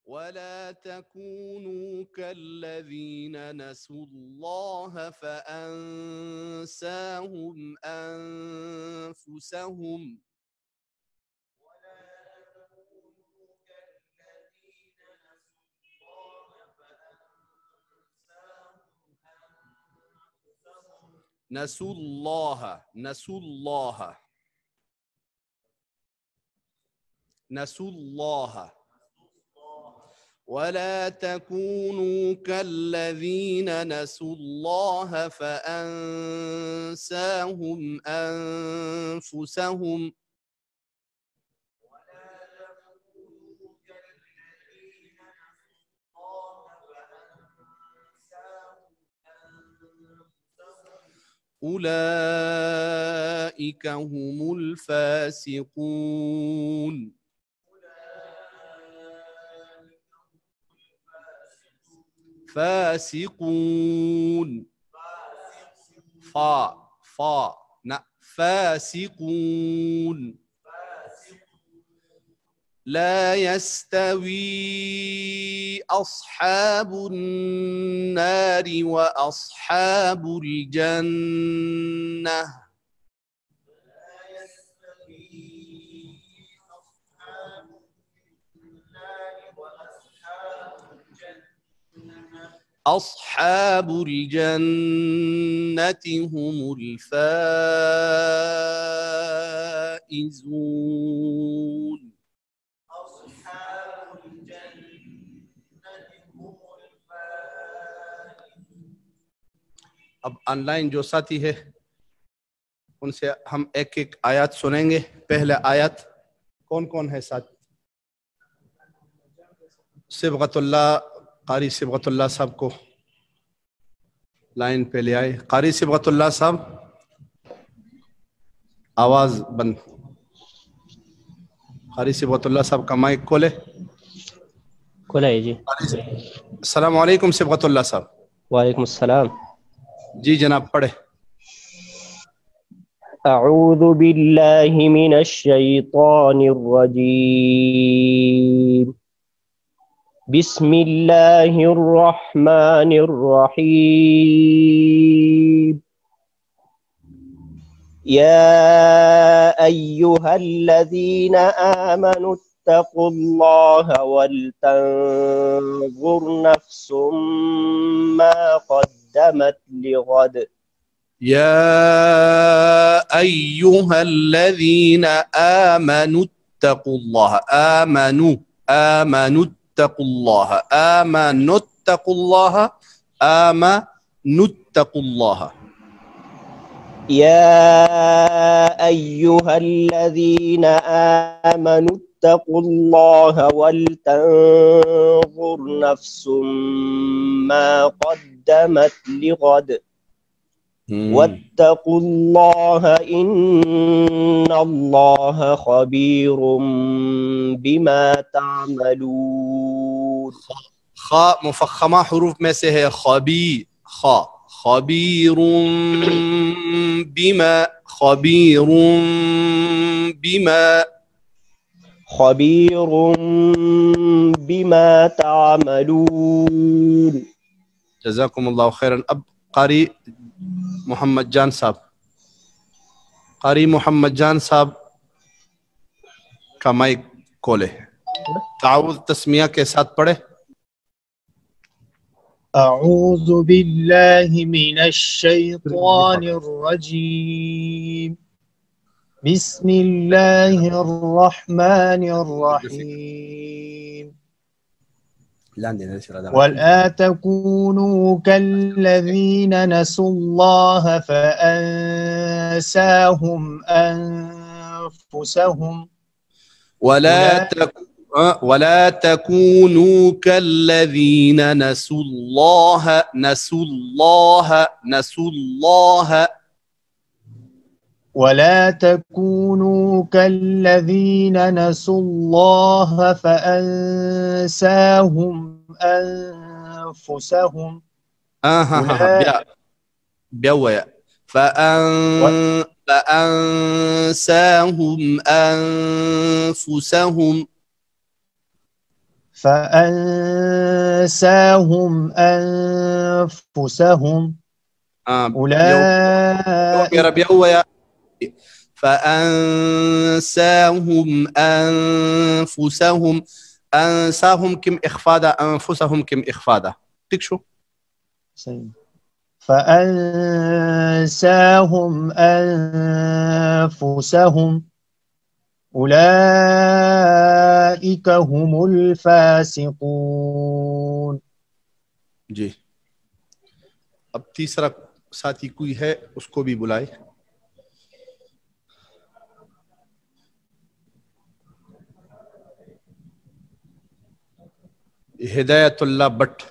ولا تكونوا كالذين نسوا الله فأنساهم أنفسهم نسوا الله نسوا الله نسوا الله ولا تكونوا كالذين نسوا الله فأنساهم أنفسهم أولئك هم الفاسقون فاسقون فاسقون لا يستوي أصحاب النار وأصحاب الجنة أصحاب الجنة هم الفائزون अब ऑनलाइन जो साथी है उनसे हम एक एक आयत सुनेंगे। पहले आयत कौन कौन है साथ? सिबगतुल्लाह, कारी सिबगतुल्लाह साहब को लाइन पे ले आए। कारी सिबगतुल्लाह साहब, आवाज बंद। कारी सिबगतुल्लाह साहब का माइक खोले। खोला है जी। अस्सलाम वालेकुम सिबगतुल्लाह साहब। वालेकुम अस्सलाम। जी जनाब, पढ़े। अऊज़ु बिल्लाहि मिनश शैतानिर रजीम। बिस्मिल्लाहिर रहमानिर रहीम। या अय्युहल्लज़ीना आमनु इत्तक़ुल्लाहा वलतंज़ुर नफ्सुम मा क़द्दमत लिग़द। या अय्युहल्लज़ीना आमनु इत्तक़ुल्लाह, आमनु आमनु इत्तक़ुल्लाह, आमनु इत्तक़ुल्लाह, आमनु इत्तक़ुल्लाह। या अय्युहल्लज़ीना आमनु इत्तक़ुल्लाहा वलतंज़ुर नफ्सुम मा क़द्दमत लिग़द। वत्तक़ुल्लाहा इन्नल्लाहा ख़बीरुम बिमा तामलून। खा मुफख्खमा हुरूफ में से है खबी, खा खबीरुम बिमा, खबीरुम बिमा, खबीरुम बिमा तामलून। जज़ाकुमुल्लाहु खैरन। अब कारी मोहम्मद जान साहब, कारी मोहम्मद जान साहब का माइक खोले। ताउज़ तस्मिया के साथ पढ़े। अऊज़ु बिल्लाहि मिनश शैतानिर रजीम। बिस्मिल्लाहिर रहमानिर रहीम। वला तकूनू कल्लज़ीना नसुल्लाह फ़अंसाहुम अनफुसहुम। वला तकूनू कल्लज़ीना नसुल्लाह, नसुल्लाह, नसुल्लाह। वला तकूनू कल्लज़ीना नसुल्लाह फ़अंसाहुम अनफुसहुम। ब्यावया فأنساهم أنفسهم فأنساهم أنفسهم أولئك فأنساهم أنفسهم أنساهم كم إخفادا أنفسهم كم إخفادا تكشو فأنساهم أنفسهم أولئك هم الفاسقون जी। अब तीसरा साथी कोई है, उसको भी बुलाए। हिदायतुल्लाह भट्ट,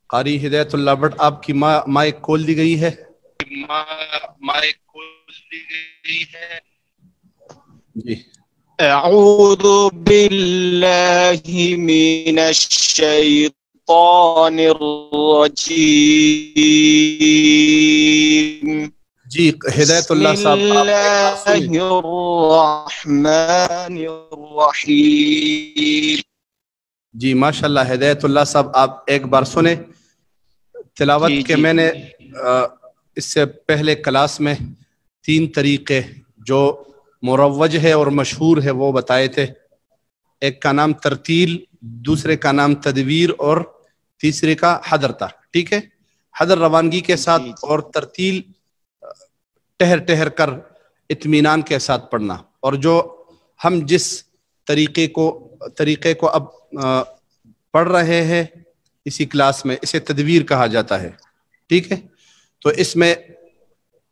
कारी हिदायतुल्लाह भट्ट, आपकी माइक खोल दी गई है। माइक खोल दी गई है जी। أعوذ بالله من الشيطان الرجيم जी हिदायतुल्लाह साहब, बिस्मिल्लाहिर्रहमानिर्रहीम। जी माशाल्लाह हिदायतुल्लाह साहब, आप एक बार सुने तिलावत के। मैंने इससे पहले क्लास में 3 तरीके जो मुरव्वज है और मशहूर है वो बताए थे। एक का नाम तरतील, दूसरे का नाम तदवीर और तीसरे का हदर था। ठीक है, हदर रवानगी के साथ और तरतील ठहर ठहर कर इत्मीनान के साथ पढ़ना। और जो हम जिस तरीके को अब पढ़ रहे हैं इसी क्लास में, इसे तदवीर कहा जाता है। ठीक है, तो इसमें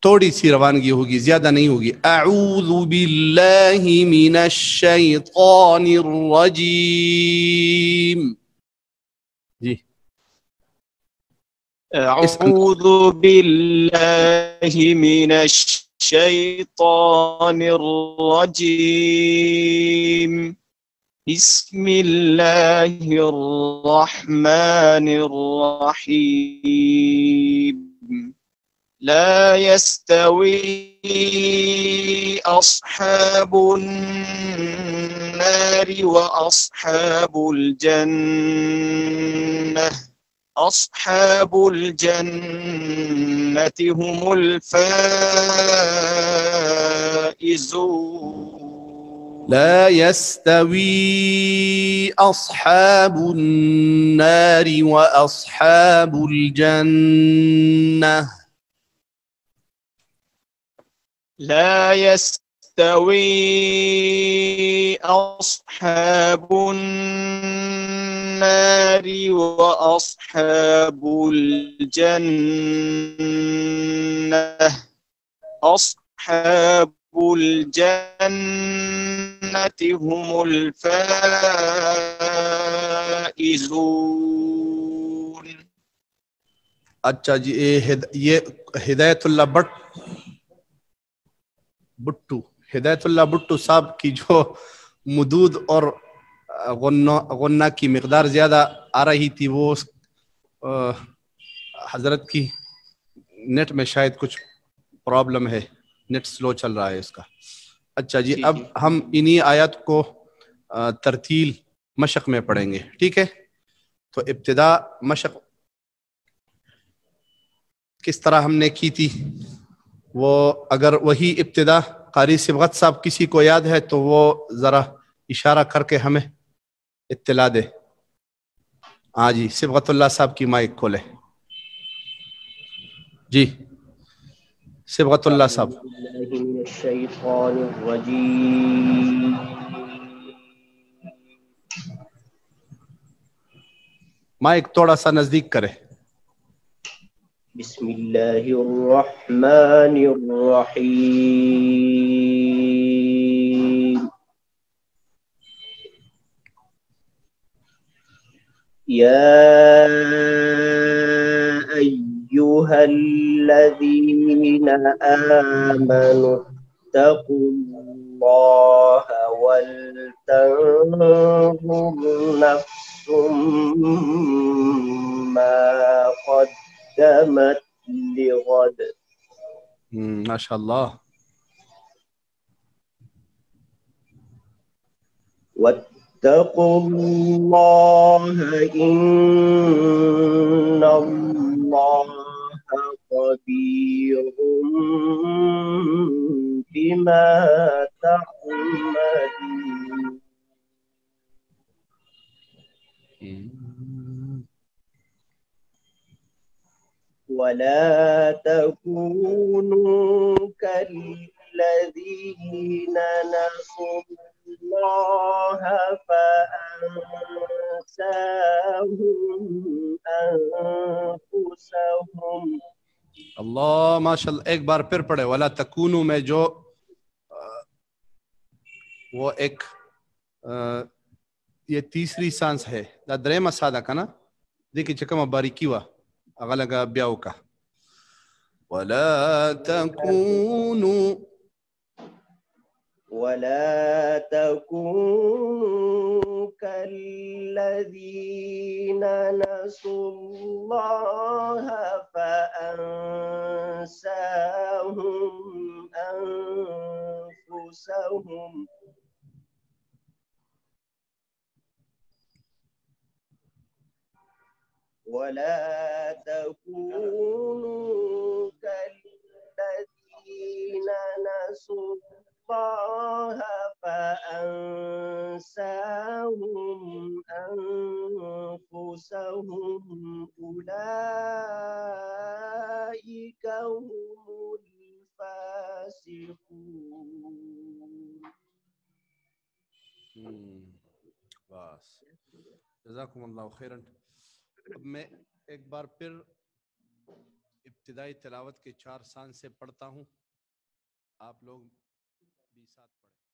थोड़ी सी रवानगी होगी, ज्यादा नहीं होगी। अऊज़ु बिल्लाहि मिनश शैतानिर रजीम। जी, أعوذ بالله من الشيطان الرجيم بسم الله الرحمن الرحيم لا يستوي أصحاب النار وأصحاب الجنة أصحاب الجنة هم الفائزون لا يستوي أصحاب النار وأصحاب الجنة. لا يستوي أصحاب النار وأصحاب الجنة أصحاب الجنة هم الفائزون. अच्छा जी, ये हिदायतुल्लाह हिदायतुल्लाह भुट्टू साहब की जो मुदूद और गुन्ना की मिकदार ज़्यादा आ रही थी, वो हज़रत की नेट में शायद कुछ प्रॉब्लम है, नेट स्लो चल रहा है इसका। अच्छा जी, अब हम इन्हीं आयत को तरतील मशक में पढ़ेंगे। ठीक है, तो इब्तिदा मशक किस तरह हमने की थी, वो अगर वही इब्तिदा कारी सिबगत साहब किसी को याद है तो वो ज़रा इशारा करके हमें इत्तला दे। हाँ जी, सिबगतुल्लाह साहब की माइक खोले जी। सिबगतुल्लाह साहब, माइक थोड़ा सा नजदीक करे। बिस्मिल्लाहिर्रहमानिर्रहीम या अय्युहल्लज़ीना आमनु तक़ुल्लाहा वल तंज़ुर नफ्सुम मा क़द्दमत लिग़द। माशाअल्लाह। واتقوا الله إن الله خبير بما تعملون ولا تكونوا كالذين نسوا الله فأنساهم أنفسهم अल्लाह माशाल्लाह। एक बार फिर पढ़े, वला तकूनु में जो वो एक ये तीसरी सांस है दा द्रेमा सादा का ना देखिए चकमा बारीकी वा अगलगा ब्याव का वला तकूनु ولا تكونوا كالذين نسوا الله فأنساهم أنفسهم ولا تكونوا كالذين نسوا الله فأنساهم أنفسهم أولئك هم الفاسقون. बस जज़ाकुमुल्लाहु खैरन। अब मैं एक बार फिर इब्तिदाई तिलावत के 4 सांस से पढ़ता हूँ, आप लोग भी साथ पढ़ें।